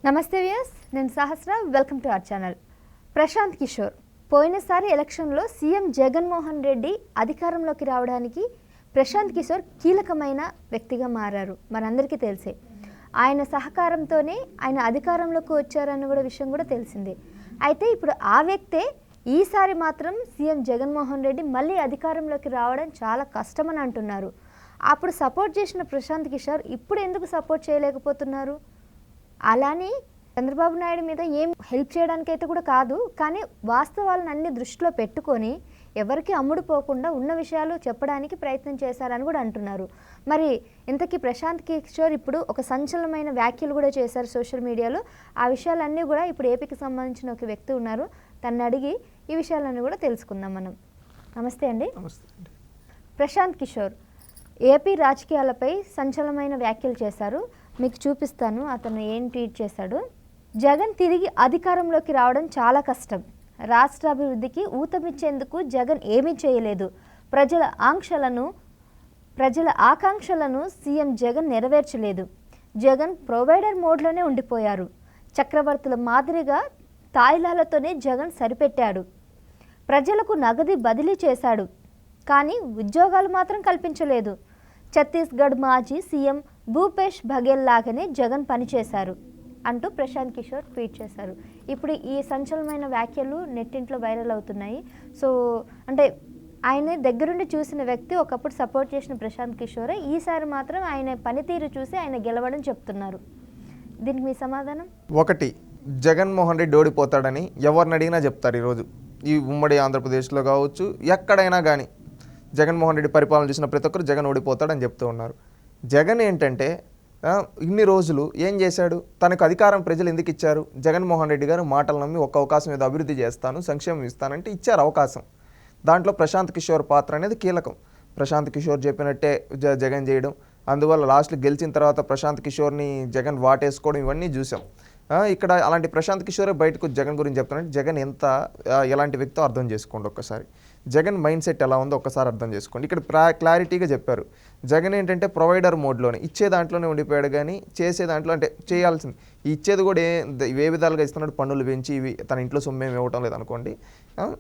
నమస్తే వ్యూయర్స్, నేను Sahasra. Welcome to our channel. Prashant Kishor పోయినసారి ఎలక్షన్లో సీఎం జగన్మోహన్ రెడ్డి అధికారంలోకి రావడానికి ప్రశాంత్ కిషోర్ కీలకమైన వ్యక్తిగా మారారు. మనందరికీ తెలిసే ఆయన సహకారంతోనే ఆయన అధికారంలోకి వచ్చారన్న కూడా విషయం కూడా తెలిసిందే. అయితే ఇప్పుడు ఆ వ్యక్తే ఈసారి మాత్రం సీఎం జగన్మోహన్ రెడ్డి మళ్ళీ అధికారంలోకి రావడం చాలా కష్టమని అంటున్నారు. అప్పుడు సపోర్ట్ చేసిన ప్రశాంత్ కిషోర్ ఇప్పుడు ఎందుకు సపోర్ట్ చేయలేకపోతున్నారు? అలానే చంద్రబాబు నాయుడు మీద ఏం హెల్ప్ చేయడానికైతే కూడా కాదు, కానీ వాస్తవాలను అన్ని దృష్టిలో పెట్టుకొని ఎవరికి అమ్ముడు పోకుండా ఉన్న విషయాలు చెప్పడానికి ప్రయత్నం చేశారని కూడా అంటున్నారు. మరి ఇంతకీ ప్రశాంత్ కిషోర్ ఇప్పుడు ఒక సంచలనమైన వ్యాఖ్యలు కూడా చేశారు సోషల్ మీడియాలో. ఆ విషయాలన్నీ కూడా ఇప్పుడు ఏపీకి సంబంధించిన ఒక వ్యక్తి ఉన్నారు, తనని అడిగి ఈ విషయాలన్నీ కూడా తెలుసుకుందాం మనం. నమస్తే అండి. ప్రశాంత్ కిషోర్ ఏపీ రాజకీయాలపై సంచలనమైన వ్యాఖ్యలు చేశారు. మీకు చూపిస్తాను అతను ఏం ట్వీట్ చేశాడు. జగన్ తిరిగి అధికారంలోకి రావడం చాలా కష్టం. రాష్ట్ర అభివృద్ధికి ఊతమిచ్చేందుకు జగన్ ఏమీ చేయలేదు. ప్రజల ఆకాంక్షలను సీఎం జగన్ నెరవేర్చలేదు. జగన్ ప్రొవైడర్ మోడ్లోనే ఉండిపోయారు. చక్రవర్తుల మాదిరిగా తాయిలాలతోనే జగన్ సరిపెట్టాడు. ప్రజలకు నగదు బదిలీ చేశాడు, కానీ ఉద్యోగాలు మాత్రం కల్పించలేదు. ఛత్తీస్గఢ్ మాజీ సీఎం భూపేష్ బఘెల్ లాగానే జగన్ పనిచేశారు అంటూ ప్రశాంత్ కిషోర్ ట్వీట్ చేశారు. ఇప్పుడు ఈ సంచలనమైన వ్యాఖ్యలు నెట్టింట్లో వైరల్ అవుతున్నాయి. సో అంటే ఆయన దగ్గరుండి చూసిన వ్యక్తి, ఒకప్పుడు సపోర్ట్ చేసిన ప్రశాంత్ కిషోరే ఈసారి మాత్రం ఆయన పనితీరు చూసి ఆయన గెలవడం చెప్తున్నారు. దీనికి మీ సమాధానం? ఒకటి, జగన్మోహన్ రెడ్డి ఓడిపోతాడని ఎవరిని అడిగినా చెప్తారు. ఈరోజు ఈ ఉమ్మడి ఆంధ్రప్రదేశ్లో కావచ్చు, ఎక్కడైనా కానీ జగన్మోహన్ రెడ్డి పరిపాలన చూసిన ప్రతి ఒక్కరు జగన్ ఓడిపోతాడని చెప్తూ ఉన్నారు. జగన్ ఏంటంటే ఇన్ని రోజులు ఏం చేశాడు? తనకు అధికారం ప్రజలు ఎందుకు ఇచ్చారు? జగన్మోహన్ రెడ్డి గారు మాటలు నమ్మి ఒక్క అవకాశం ఏదో అభివృద్ధి చేస్తాను, సంక్షేమం ఇస్తానంటే ఇచ్చారు అవకాశం. దాంట్లో ప్రశాంత్ కిషోర్ పాత్ర అనేది కీలకం. ప్రశాంత్ కిషోర్ చెప్పినట్టే జగన్ చేయడం, అందువల్ల లాస్ట్లో గెలిచిన తర్వాత ప్రశాంత్ కిషోర్ని జగన్ వాటేసుకోవడం, ఇవన్నీ చూసాం. ఇక్కడ అలాంటి ప్రశాంత్ కిషోరే బయటకు జగన్ గురించి చెప్తున్నాడు. జగన్ ఎలాంటి వ్యక్తో అర్థం చేసుకోండి ఒక్కసారి. జగన్ మైండ్ సెట్ ఎలా ఉందో ఒక్కసారి అర్థం చేసుకోండి. ఇక్కడ క్లారిటీగా చెప్పారు. జగన్ ఏంటంటే ప్రొవైడర్ మోడ్లోనే, ఇచ్చే దాంట్లోనే ఉండిపోయాడు, కానీ చేసే దాంట్లో అంటే చేయాల్సింది ఇచ్చేది కూడా ఏ విధాలుగా ఇస్తున్నాడు? పన్నులు పెంచి ఇవి తన ఇంట్లో సొమ్మేమి ఇవ్వటం లేదు అనుకోండి.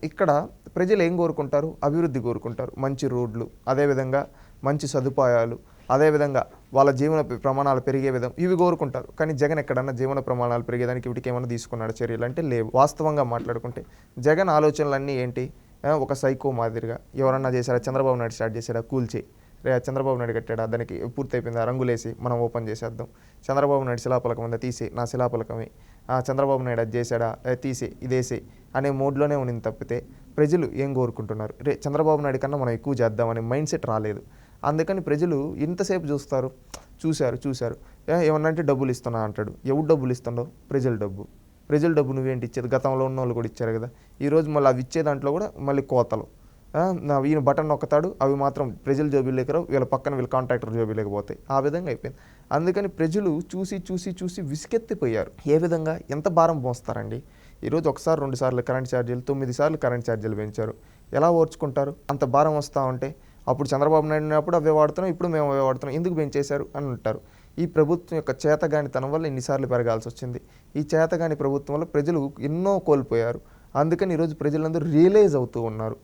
ఇక్కడ ప్రజలు ఏం కోరుకుంటారు? అభివృద్ధి కోరుకుంటారు, మంచి రోడ్లు, అదేవిధంగా మంచి సదుపాయాలు, అదేవిధంగా వాళ్ళ జీవన ప్రమాణాలు పెరిగే విధం ఇవి కోరుకుంటారు. కానీ జగన్ ఎక్కడన్నా జీవన ప్రమాణాలు పెరిగేదానికి వీటికి ఏమైనా తీసుకున్నాడు చర్యలు అంటే లేవు. వాస్తవంగా మాట్లాడుకుంటే జగన్ ఆలోచనలన్నీ ఏంటి? ఒక సైకో మాదిరిగా ఎవరన్నా చేశారా? చంద్రబాబు నాయుడు స్టార్ట్ చేశాడా? కూల్చే చంద్రబాబు నాయుడు కట్టాడా? దానికి పూర్తయిపోయిందా? రంగులేసి మనం ఓపెన్ చేసేద్దాం. చంద్రబాబు నాయుడు శిలాపలకం ఉందా? తీసే, నా శిలాపలకమే. చంద్రబాబు నాయుడు అది చేశాడా? తీసే, ఇదేసే అనే మోడ్లోనే ఉంది తప్పితే ప్రజలు ఏం కోరుకుంటున్నారు? చంద్రబాబు నాయుడు కన్నా మనం ఎక్కువ చేద్దామనే మైండ్ సెట్ రాలేదు. అందుకని ప్రజలు ఇంతసేపు చూశారు. ఏమన్నంటే డబ్బులు ఇస్తున్నా అంటాడు. ఎవరు డబ్బులు ఇస్తుండవు? ప్రజల డబ్బు నువ్వేంటి ఇచ్చేది? గతంలో ఉన్న వాళ్ళు కూడా ఇచ్చారు కదా. ఈరోజు మళ్ళీ అవి ఇచ్చే దాంట్లో కూడా మళ్ళీ కోతలు. ఈయన బటన్ నొక్కతాడు, అవి మాత్రం ప్రజల జోబీలోకి రావు, వీళ్ళ పక్కన వీళ్ళ కాంట్రాక్టర్ జోబీలోకి పోతాయి. ఆ విధంగా అయిపోయింది. అందుకని ప్రజలు చూసి విసుకెత్తిపోయారు. ఏ విధంగా ఎంత భారం మోస్తారండి? ఈరోజు ఒకసారి 2 సార్లు కరెంట్ ఛార్జీలు, 9 సార్లు కరెంట్ ఛార్జీలు పెంచారు. ఎలా ఓర్చుకుంటారు? అంత భారం వస్తూ ఉంటే. అప్పుడు చంద్రబాబు నాయుడు ఉన్నప్పుడు అవే వాడుతున్నాం, ఇప్పుడు మేము అవే వాడుతున్నాం, ఎందుకు పెంచేశారు అని అంటారు. ఈ ప్రభుత్వం యొక్క చేతగానితనం వల్ల ఇన్నిసార్లు పెరగాల్సి వచ్చింది. ఈ చేతగాని ప్రభుత్వం వల్ల ప్రజలు ఎన్నో కోల్పోయారు. అందుకని ఈరోజు ప్రజలందరూ రియలైజ్ అవుతూ ఉన్నారు,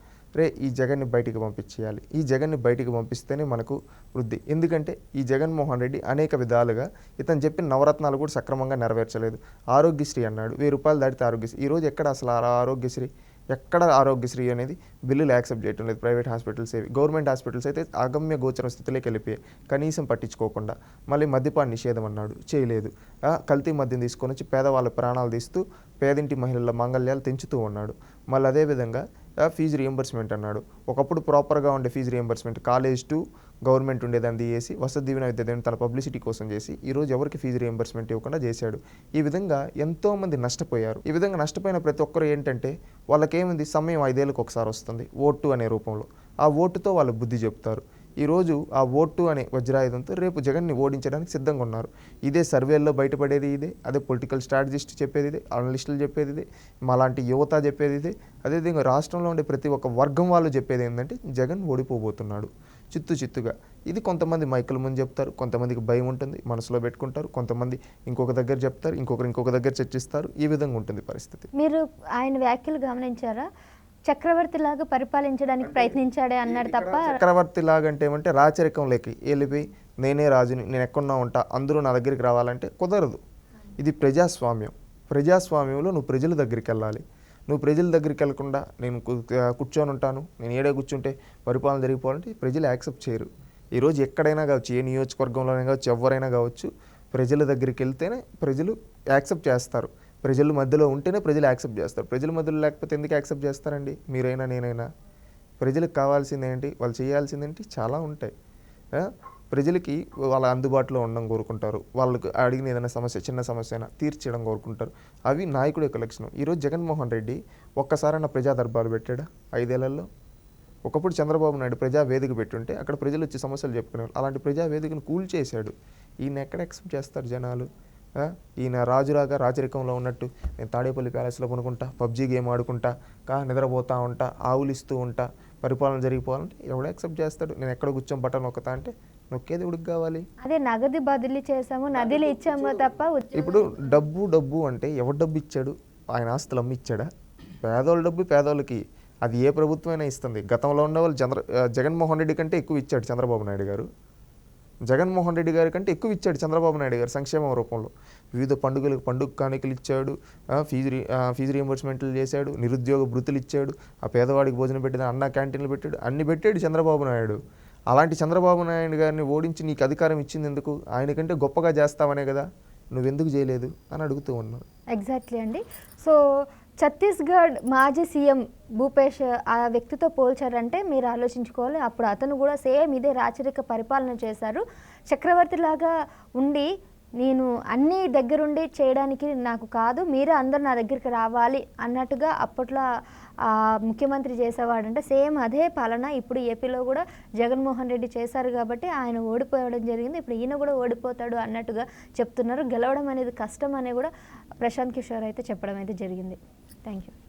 ఈ జగన్ని బయటికి పంపించేయాలి. ఈ జగన్ని బయటికి పంపిస్తేనే మనకు వృద్ధి. ఎందుకంటే ఈ జగన్మోహన్ రెడ్డి అనేక విధాలుగా ఇతను చెప్పిన నవరత్నాలు కూడా సక్రమంగా నెరవేర్చలేదు. ఆరోగ్యశ్రీ అన్నాడు, 1000 రూపాయలు దాటితే ఆరోగ్యశ్రీ. ఈరోజు ఎక్కడ అసలు ఆరోగ్యశ్రీ? ఎక్కడ ఆరోగ్యశ్రీ అనేది బిల్లులు యాక్సెప్ట్ చేయటం లేదు. ప్రైవేట్ హాస్పిటల్స్ ఏవి, గవర్నమెంట్ హాస్పిటల్స్ అయితే అగమ్య గోచర స్థితిలోకి వెళ్ళిపోయాయి. కనీసం పట్టించుకోకుండా మళ్ళీ మద్యపాన నిషేధం అన్నాడు, చేయలేదు. కల్తీ మద్యం తీసుకొని వచ్చి పేదవాళ్ళ ప్రాణాలు తీస్తూ పేదింటి మహిళల మాంగళ్యాలు తెంచుతూ ఉన్నాడు. మళ్ళీ అదేవిధంగా ఫీజు రియంబర్స్మెంట్ అన్నాడు. ఒకప్పుడు ప్రాపర్గా ఉండే fees reimbursement college to government ఉండేదాన్ని తీసేసి వసతి దీవెన విద్య దీవెన తన పబ్లిసిటీ కోసం చేసి ఈరోజు ఎవరికి ఫీజు రియంబర్స్మెంట్ ఇవ్వకుండా చేశాడు. ఈ విధంగా ఎంతోమంది నష్టపోయారు. ఈ విధంగా నష్టపోయిన ప్రతి ఒక్కరు ఏంటంటే వాళ్ళకేముంది? సమయం 5 ఏళ్ళకి ఒకసారి వస్తుంది, ఓటు అనే రూపంలో. ఆ ఓటుతో వాళ్ళు బుద్ధి చెప్తారు. ఈరోజు ఆ ఓటు అనే వజ్రాయుధంతో రేపు జగన్ని ఓడించడానికి సిద్ధంగా ఉన్నారు. ఇదే సర్వేల్లో బయటపడేది ఇదే, అదే పొలిటికల్ స్ట్రాటజిస్ట్ చెప్పేది ఇదే, అనలిస్టులు చెప్పేది ఇదే, మాలాంటి యువత చెప్పేది ఇదే, అదేవిధంగా రాష్ట్రంలో ఉండే ప్రతి ఒక్క వర్గం వాళ్ళు చెప్పేది ఏంటంటే జగన్ ఓడిపోబోతున్నాడు చిత్తుగా. ఇది కొంతమంది మైకుల ముందు చెప్తారు, కొంతమందికి భయం ఉంటుంది, మనసులో పెట్టుకుంటారు, కొంతమంది ఇంకొక దగ్గర చెప్తారు, ఇంకొక దగ్గర చర్చిస్తారు. ఈ విధంగా ఉంటుంది పరిస్థితి. మీరు ఆయన వ్యాఖ్యలు గమనించారా? చక్రవర్తిలాగా పరిపాలించడానికి ప్రయత్నించాడే అన్నాడు తప్ప చక్రవర్తి లాగంటే ఏమంటే రాచరికంలోకి వెళ్ళిపోయి నేనే రాజుని, నేను ఎక్కడున్నా ఉంటా, అందరూ నా దగ్గరికి రావాలంటే కుదరదు. ఇది ప్రజాస్వామ్యం. ప్రజాస్వామ్యంలో నువ్వు ప్రజల దగ్గరికి వెళ్ళాలి. నువ్వు ప్రజల దగ్గరికి వెళ్లకుండా నేను కూర్చొని ఉంటాను, నేను ఏడే కూర్చుంటే పరిపాలన జరిగిపోవాలంటే ప్రజలు యాక్సెప్ట్ చేయరు. ఈరోజు ఎక్కడైనా కావచ్చు, ఏ నియోజకవర్గంలోనే కావచ్చు, ఎవరైనా కావచ్చు, ప్రజల దగ్గరికి వెళ్తేనే ప్రజలు యాక్సెప్ట్ చేస్తారు. ప్రజల మధ్యలో ఉంటేనే ప్రజలు యాక్సెప్ట్ చేస్తారు. ప్రజల మధ్యలో లేకపోతే ఎందుకు యాక్సెప్ట్ చేస్తారండి? మీరైనా నేనైనా. ప్రజలకు కావాల్సిందేంటి, వాళ్ళు చేయాల్సిందేంటి చాలా ఉంటాయి. ప్రజలకి వాళ్ళ అందుబాటులో ఉండడం కోరుకుంటారు. వాళ్ళకి అడిగిన ఏదైనా సమస్య, చిన్న సమస్య అయినా తీర్చడం కోరుకుంటారు. అవి నాయకుడి యొక్క లక్షణం. ఈరోజు జగన్మోహన్ రెడ్డి ఒక్కసారైనా ప్రజా దర్బారు పెట్టాడా 5 ఏళ్లలో? ఒకప్పుడు చంద్రబాబు నాయుడు ప్రజా వేదిక పెట్టుంటే అక్కడ ప్రజలు వచ్చి సమస్యలు చెప్పుకునేవాళ్ళు. అలాంటి ప్రజా వేదికను కూల్చేశాడు. ఈయన ఎక్కడ యాక్సెప్ట్ చేస్తారు జనాలు? ఈయన రాజులాగా రాచరికంలో ఉన్నట్టు నేను తాడేపల్లి ప్యాలెస్లో కొనుక్కుంటా, పబ్జీ గేమ్ ఆడుకుంటా, నిద్రపోతూ ఉంటా, ఆవులు ఇస్తూ ఉంటా, పరిపాలన జరిగిపోవాలంటే ఎవడు యాక్సెప్ట్ చేస్తాడు? నేను ఎక్కడ కూర్చొని బట్టలు నొక్కుతా అంటే నొక్కేది ఉడికి కావాలి. అదే నగదు బదిలీ చేసాము, నదిలు ఇచ్చాము తప్ప ఇప్పుడు డబ్బు అంటే ఎవరు డబ్బు ఇచ్చాడు? ఆయన ఆస్తులు అమ్మిచ్చాడా? పేదోళ్ళ డబ్బు పేదోళ్ళకి అది ఏ ప్రభుత్వమైనా ఇస్తుంది. గతంలో ఉన్న వాళ్ళు జగన్మోహన్ రెడ్డి కంటే ఎక్కువ ఇచ్చాడు చంద్రబాబు నాయుడు గారు. జగన్మోహన్ రెడ్డి గారి కంటే ఎక్కువ ఇచ్చాడు చంద్రబాబు నాయుడు గారు సంక్షేమం రూపంలో. వివిధ పండుగ కానుకలు ఇచ్చాడు, ఫీజు రీఎంబర్స్మెంట్లు చేశాడు, నిరుద్యోగ భృతులు ఇచ్చాడు, ఆ పేదవాడికి భోజనం పెట్టిన అన్న క్యాంటీన్లు పెట్టాడు, అన్ని పెట్టాడు చంద్రబాబు నాయుడు. అలాంటి చంద్రబాబు నాయుడు గారిని ఓడించి నీకు అధికారం ఇచ్చింది ఎందుకు? ఆయనకంటే గొప్పగా చేస్తావనే కదా, నువ్వెందుకు చేయలేదు అని అడుగుతూ ఉన్నాను. ఎగ్జాక్ట్లీ అండి. సో ఛత్తీస్గఢ్ మాజీ సీఎం భూపేష్ ఆ వ్యక్తితో పోల్చారంటే మీరు ఆలోచించుకోవాలి. అప్పుడు అతను కూడా సేమ్ ఇదే రాచరిక పరిపాలన చేశారు. చక్రవర్తిలాగా ఉండి నేను అన్నీ దగ్గరుండి చేయడానికి నాకు కాదు, మీరే అందరు నా దగ్గరికి రావాలి అన్నట్టుగా అప్పట్లో ముఖ్యమంత్రి చేసేవాడంటే సేమ్ అదే పాలన ఇప్పుడు ఏపీలో కూడా జగన్మోహన్ రెడ్డి చేశారు కాబట్టి ఆయన ఓడిపోవడం జరిగింది. ఇప్పుడు ఈయన కూడా ఓడిపోతాడు అన్నట్టుగా చెప్తున్నారు. గెలవడం అనేది కష్టం అని కూడా ప్రశాంత్ కిషోర్ అయితే చెప్పడం అయితే జరిగింది. Thank you.